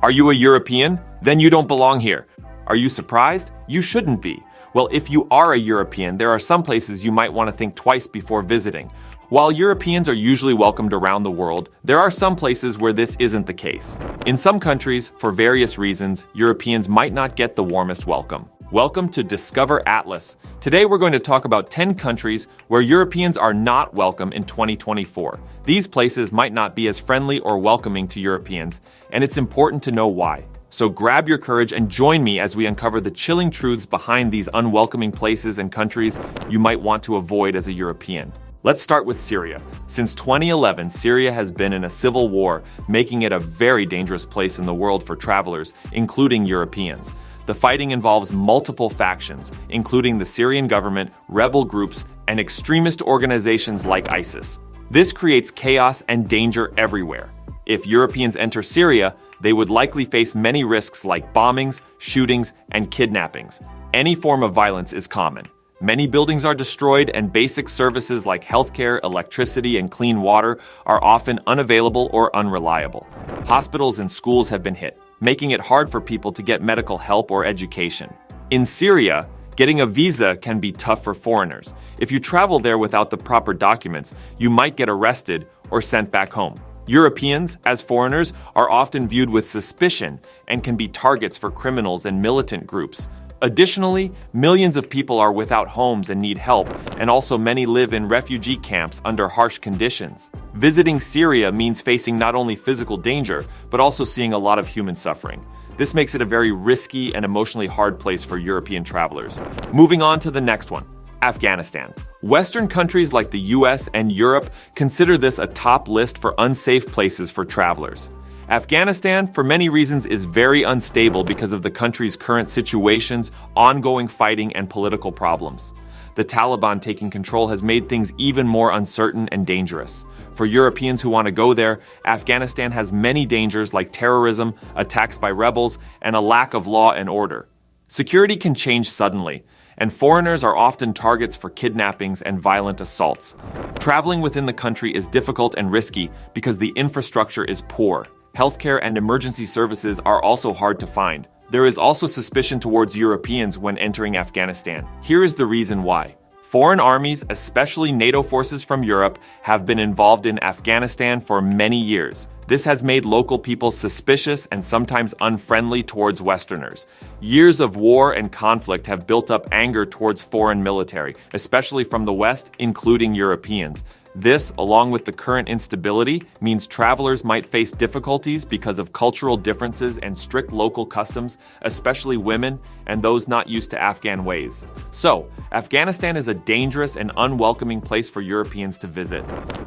Are you a European? Then you don't belong here. Are you surprised? You shouldn't be. Well, if you are a European, there are some places you might want to think twice before visiting. While Europeans are usually welcomed around the world, there are some places where this isn't the case. In some countries, for various reasons, Europeans might not get the warmest welcome. Welcome to Discover Atlas. Today we're going to talk about 10 countries where Europeans are not welcome in 2024. These places might not be as friendly or welcoming to Europeans, and it's important to know why. So grab your courage and join me as we uncover the chilling truths behind these unwelcoming places and countries you might want to avoid as a European. Let's start with Syria. Since 2011, Syria has been in a civil war, making it a very dangerous place in the world for travelers, including Europeans. The fighting involves multiple factions, including the Syrian government, rebel groups, and extremist organizations like ISIS. This creates chaos and danger everywhere. If Europeans enter Syria, they would likely face many risks like bombings, shootings, and kidnappings. Any form of violence is common. Many buildings are destroyed, and basic services like healthcare, electricity, and clean water are often unavailable or unreliable. Hospitals and schools have been hit, making it hard for people to get medical help or education. In Syria, getting a visa can be tough for foreigners. If you travel there without the proper documents, you might get arrested or sent back home. Europeans, as foreigners, are often viewed with suspicion and can be targets for criminals and militant groups. Additionally, millions of people are without homes and need help, and also many live in refugee camps under harsh conditions. Visiting Syria means facing not only physical danger, but also seeing a lot of human suffering. This makes it a very risky and emotionally hard place for European travelers. Moving on to the next one, Afghanistan. Western countries like the US and Europe consider this a top list for unsafe places for travelers. Afghanistan, for many reasons, is very unstable because of the country's current situations, ongoing fighting, and political problems. The Taliban taking control has made things even more uncertain and dangerous. For Europeans who want to go there, Afghanistan has many dangers like terrorism, attacks by rebels, and a lack of law and order. Security can change suddenly, and foreigners are often targets for kidnappings and violent assaults. Traveling within the country is difficult and risky because the infrastructure is poor. Healthcare and emergency services are also hard to find. There is also suspicion towards Europeans when entering Afghanistan. Here is the reason why. Foreign armies, especially NATO forces from Europe, have been involved in Afghanistan for many years. This has made local people suspicious and sometimes unfriendly towards Westerners. Years of war and conflict have built up anger towards foreign military, especially from the West, including Europeans. This, along with the current instability, means travelers might face difficulties because of cultural differences and strict local customs, especially women and those not used to Afghan ways. So, Afghanistan is a dangerous and unwelcoming place for Europeans to visit.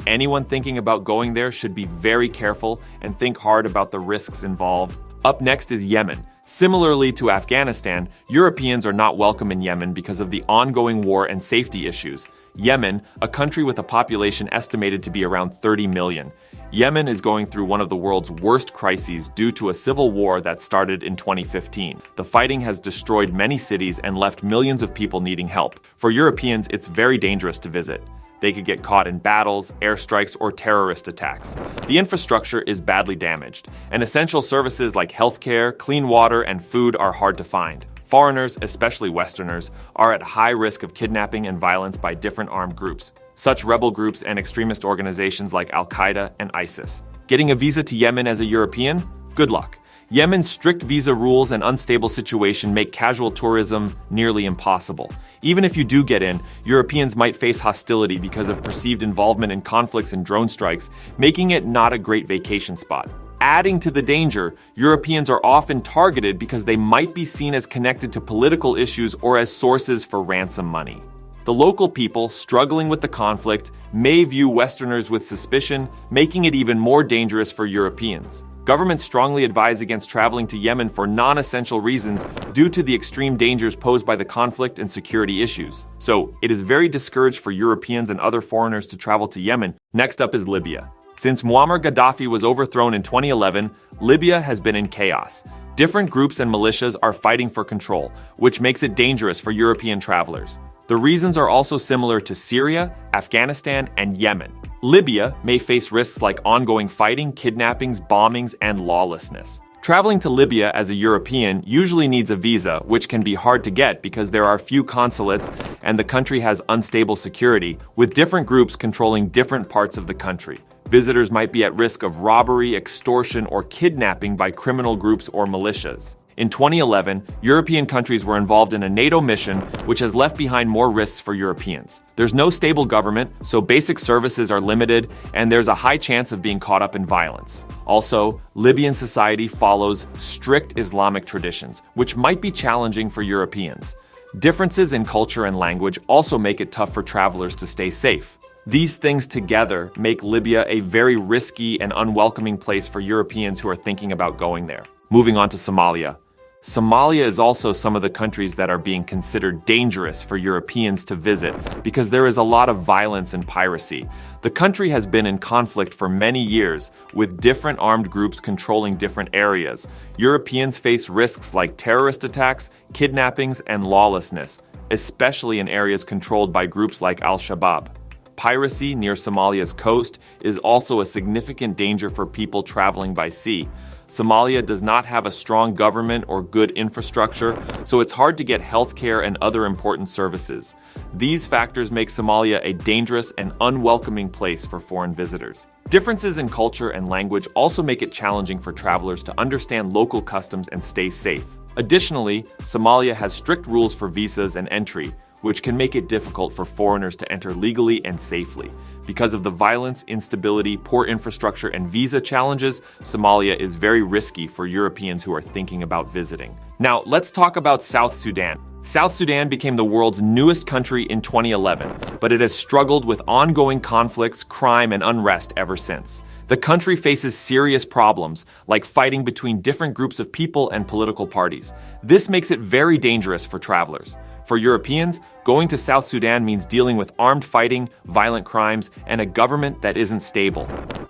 Anyone thinking about going there should be very careful and think hard about the risks involved. Up next is Yemen. Similarly to Afghanistan, Europeans are not welcome in Yemen because of the ongoing war and safety issues. Yemen, a country with a population estimated to be around 30 million. Yemen is going through one of the world's worst crises due to a civil war that started in 2015. The fighting has destroyed many cities and left millions of people needing help. For Europeans, it's very dangerous to visit. They could get caught in battles, airstrikes, or terrorist attacks. The infrastructure is badly damaged, and essential services like healthcare, clean water, and food are hard to find. Foreigners, especially Westerners, are at high risk of kidnapping and violence by different armed groups, such rebel groups and extremist organizations like Al-Qaeda and ISIS. Getting a visa to Yemen as a European? Good luck. Yemen's strict visa rules and unstable situation make casual tourism nearly impossible. Even if you do get in, Europeans might face hostility because of perceived involvement in conflicts and drone strikes, making it not a great vacation spot. Adding to the danger, Europeans are often targeted because they might be seen as connected to political issues or as sources for ransom money. The local people, struggling with the conflict, may view Westerners with suspicion, making it even more dangerous for Europeans. Governments strongly advise against traveling to Yemen for non-essential reasons due to the extreme dangers posed by the conflict and security issues. So, it is very discouraged for Europeans and other foreigners to travel to Yemen. Next up is Libya. Since Muammar Gaddafi was overthrown in 2011, Libya has been in chaos. Different groups and militias are fighting for control, which makes it dangerous for European travelers. The reasons are also similar to Syria, Afghanistan, and Yemen. Libya may face risks like ongoing fighting, kidnappings, bombings, and lawlessness. Traveling to Libya as a European usually needs a visa, which can be hard to get because there are few consulates and the country has unstable security, with different groups controlling different parts of the country. Visitors might be at risk of robbery, extortion, or kidnapping by criminal groups or militias. In 2011, European countries were involved in a NATO mission, which has left behind more risks for Europeans. There's no stable government, so basic services are limited, and there's a high chance of being caught up in violence. Also, Libyan society follows strict Islamic traditions, which might be challenging for Europeans. Differences in culture and language also make it tough for travelers to stay safe. These things together make Libya a very risky and unwelcoming place for Europeans who are thinking about going there. Moving on to Somalia. Somalia is also some of the countries that are being considered dangerous for Europeans to visit because there is a lot of violence and piracy. The country has been in conflict for many years, with different armed groups controlling different areas. Europeans face risks like terrorist attacks, kidnappings, and lawlessness, especially in areas controlled by groups like Al-Shabaab. Piracy near Somalia's coast is also a significant danger for people traveling by sea. Somalia does not have a strong government or good infrastructure, so it's hard to get healthcare and other important services. These factors make Somalia a dangerous and unwelcoming place for foreign visitors. Differences in culture and language also make it challenging for travelers to understand local customs and stay safe. Additionally, Somalia has strict rules for visas and entry, which can make it difficult for foreigners to enter legally and safely. Because of the violence, instability, poor infrastructure, and visa challenges, Somalia is very risky for Europeans who are thinking about visiting. Now, let's talk about South Sudan. South Sudan became the world's newest country in 2011, but it has struggled with ongoing conflicts, crime, and unrest ever since. The country faces serious problems, like fighting between different groups of people and political parties. This makes it very dangerous for travelers. For Europeans, going to South Sudan means dealing with armed fighting, violent crimes, and a government that isn't stable.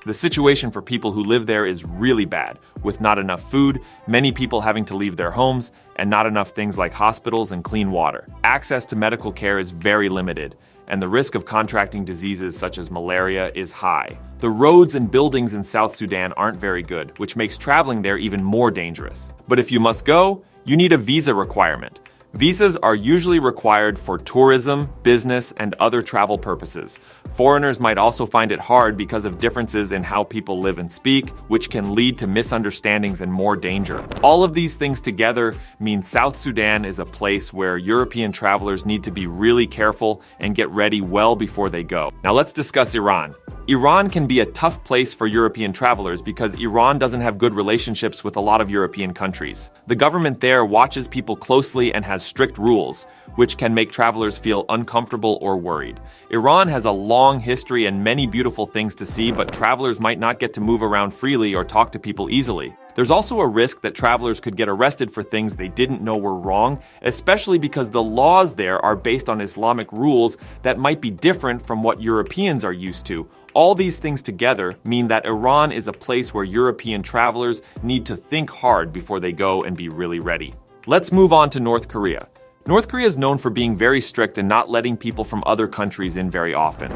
The situation for people who live there is really bad, with not enough food, many people having to leave their homes, and not enough things like hospitals and clean water. Access to medical care is very limited, and the risk of contracting diseases such as malaria is high. The roads and buildings in South Sudan aren't very good, which makes traveling there even more dangerous. But if you must go, you need a visa requirement. Visas are usually required for tourism, business, and other travel purposes. Foreigners might also find it hard because of differences in how people live and speak, which can lead to misunderstandings and more danger. All of these things together mean South Sudan is a place where European travelers need to be really careful and get ready well before they go. Now let's discuss Iran. Iran can be a tough place for European travelers because Iran doesn't have good relationships with a lot of European countries. The government there watches people closely and has strict rules, which can make travelers feel uncomfortable or worried. Iran has a long history and many beautiful things to see, but travelers might not get to move around freely or talk to people easily. There's also a risk that travelers could get arrested for things they didn't know were wrong, especially because the laws there are based on Islamic rules that might be different from what Europeans are used to. All these things together mean that Iran is a place where European travelers need to think hard before they go and be really ready. Let's move on to North Korea. North Korea is known for being very strict and not letting people from other countries in very often.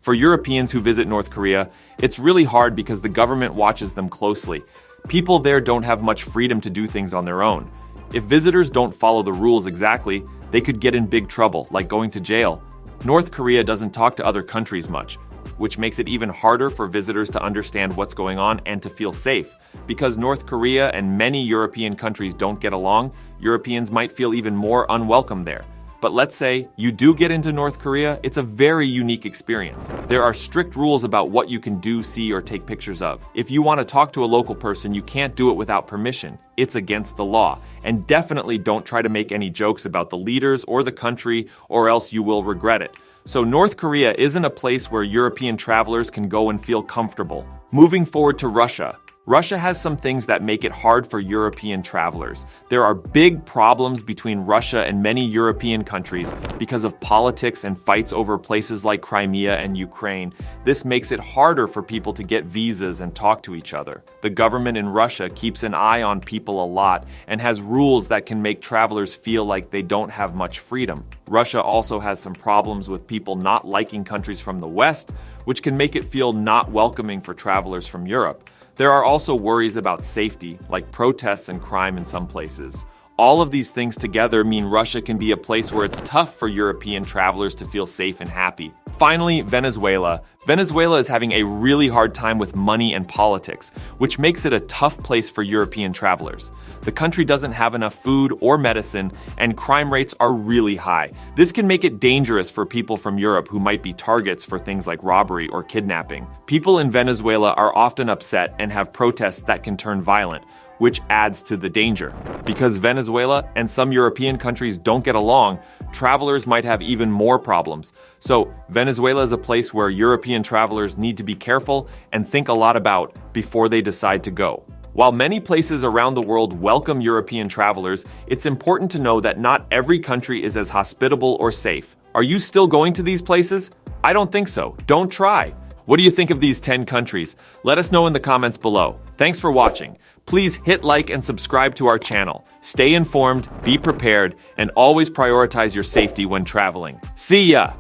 For Europeans who visit North Korea, it's really hard because the government watches them closely. People there don't have much freedom to do things on their own. If visitors don't follow the rules exactly, they could get in big trouble, like going to jail. North Korea doesn't talk to other countries much, which makes it even harder for visitors to understand what's going on and to feel safe. Because North Korea and many European countries don't get along, Europeans might feel even more unwelcome there. But let's say you do get into North Korea, it's a very unique experience. There are strict rules about what you can do, see, or take pictures of. If you want to talk to a local person, you can't do it without permission. It's against the law. And definitely don't try to make any jokes about the leaders or the country, or else you will regret it. So North Korea isn't a place where European travelers can go and feel comfortable. Moving forward to Russia. Russia has some things that make it hard for European travelers. There are big problems between Russia and many European countries because of politics and fights over places like Crimea and Ukraine. This makes it harder for people to get visas and talk to each other. The government in Russia keeps an eye on people a lot and has rules that can make travelers feel like they don't have much freedom. Russia also has some problems with people not liking countries from the West, which can make it feel not welcoming for travelers from Europe. There are also worries about safety, like protests and crime in some places. All of these things together mean Russia can be a place where it's tough for European travelers to feel safe and happy. Finally, Venezuela. Venezuela is having a really hard time with money and politics, which makes it a tough place for European travelers. The country doesn't have enough food or medicine, and crime rates are really high. This can make it dangerous for people from Europe who might be targets for things like robbery or kidnapping. People in Venezuela are often upset and have protests that can turn violent, which adds to the danger. Because Venezuela and some European countries don't get along, travelers might have even more problems. So, Venezuela is a place where European travelers need to be careful and think a lot about before they decide to go. While many places around the world welcome European travelers, it's important to know that not every country is as hospitable or safe. Are you still going to these places? I don't think so. Don't try. What do you think of these 10 countries? Let us know in the comments below. Thanks for watching. Please hit like and subscribe to our channel. Stay informed, be prepared, and always prioritize your safety when traveling. See ya!